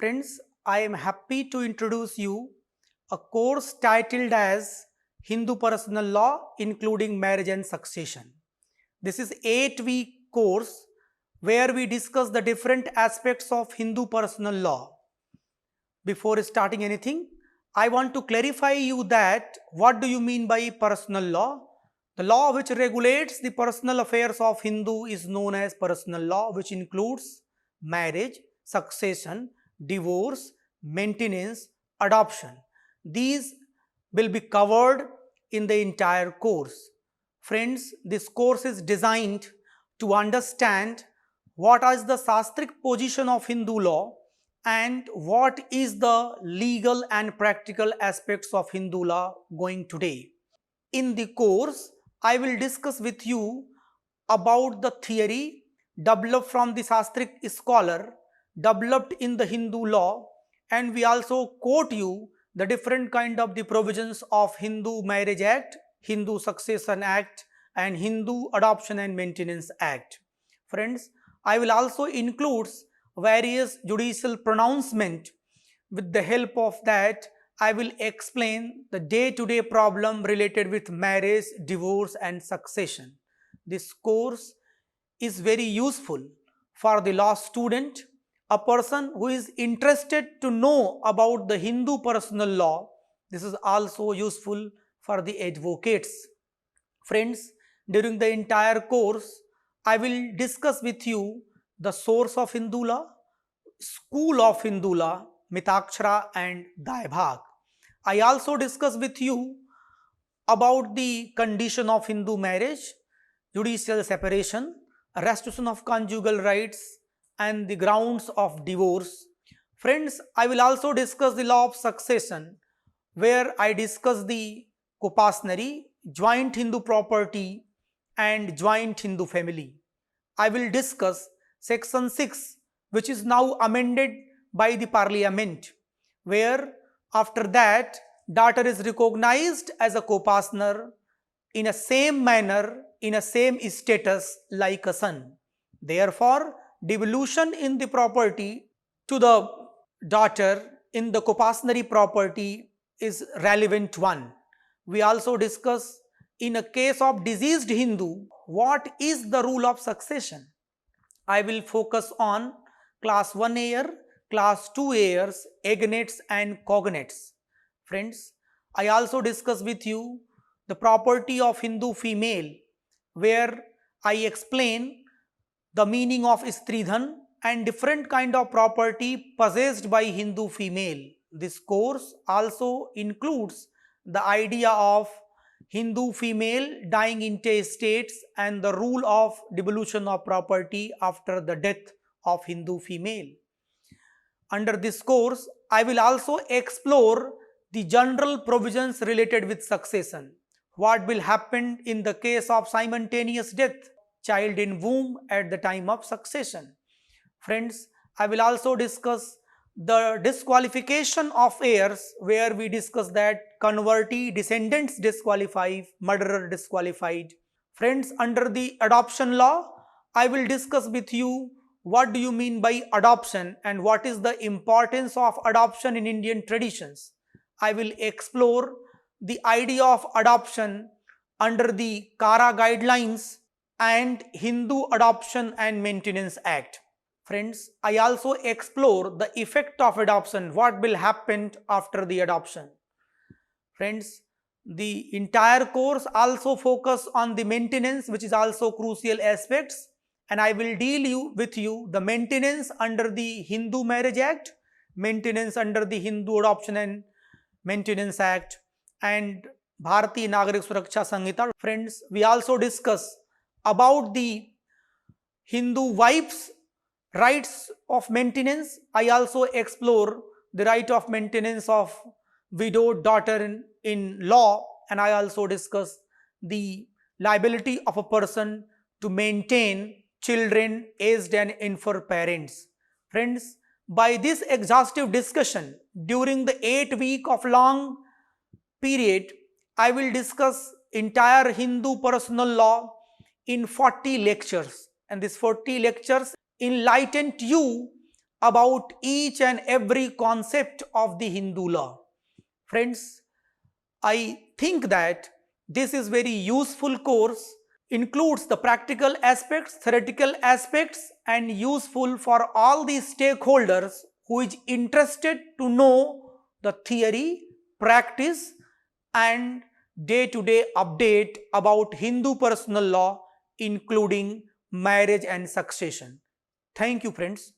Friends, I am happy to introduce you a course titled as Hindu Personal Law including Marriage and Succession. This is 8-week course where we discuss the different aspects of Hindu personal law. Before starting anything, I want to clarify you that what do you mean by personal law? The law which regulates the personal affairs of Hindu is known as personal law, which includes marriage, succession, divorce, maintenance, adoption. These will be covered in the entire course. Friends, this course is designed to understand what is the Shastric position of Hindu law and what is the legal and practical aspects of Hindu law going today. In the course, I will discuss with you about the theory developed from the Shastric scholar, developed in the Hindu law, and we also quote you the different kind of the provisions of Hindu Marriage Act, Hindu Succession Act, and Hindu Adoption and Maintenance Act. Friends, I will also include various judicial pronouncement. With the help of that, I will explain the day-to-day problem related with marriage, divorce and succession. This course is very useful for the law student, a person who is interested to know about the Hindu personal law. This is also useful for the advocates. Friends, during the entire course, I will discuss with you the source of Hindu law, school of Hindu law, Mitakshara and Daibhag. I also discuss with you about the condition of Hindu marriage, judicial separation, restitution of conjugal rights and the grounds of divorce. Friends, I will also discuss the law of succession where I discuss the Kopasnari, joint Hindu property and joint Hindu family. I will discuss section 6 which is now amended by the parliament, where after that daughter is recognized as a co-partner in a same manner, in a same status like a son. Therefore, devolution in the property to the daughter in the co-partnering property is relevant one. We also discuss in a case of deceased Hindu, what is the rule of succession? I will focus on class 1 heir, class 2 heirs, agnates and cognates. Friends, I also discuss with you the property of Hindu female, where I explain the meaning of Stridhan and different kind of property possessed by Hindu female. This course also includes the idea of Hindu female dying intestates and the rule of devolution of property after the death of Hindu female. Under this course, I will also explore the general provisions related with succession. What will happen in the case of simultaneous death, child in womb at the time of succession. Friends, I will also discuss the disqualification of heirs, where we discuss that convertee descendants disqualified, murderer disqualified. Friends, under the adoption law, I will discuss with you what do you mean by adoption and what is the importance of adoption in Indian traditions. I will explore the idea of adoption under the Kara guidelines and Hindu Adoption and Maintenance Act. Friends, I also explore the effect of adoption, what will happen after the adoption. Friends, the entire course also focus on the maintenance, which is also crucial aspects, and I will deal with you the maintenance under the Hindu Marriage Act, maintenance under the Hindu Adoption and Maintenance Act, and Bharatiya Nagarik Suraksha Samhita. Friends, we also discuss about the Hindu wives' rights of maintenance. I also explore the right of maintenance of widowed daughter in law, and I also discuss the liability of a person to maintain children aged and infant parents. Friends, by this exhaustive discussion during the 8 week of long period, I will discuss entire Hindu personal law in 40 lectures, and these 40 lectures enlightened you about each and every concept of the Hindu law. Friends, I think that this is very useful course, includes the practical aspects, theoretical aspects, and useful for all the stakeholders who is interested to know the theory, practice, and day-to-day update about Hindu personal law, including marriage and succession. Thank you, friends.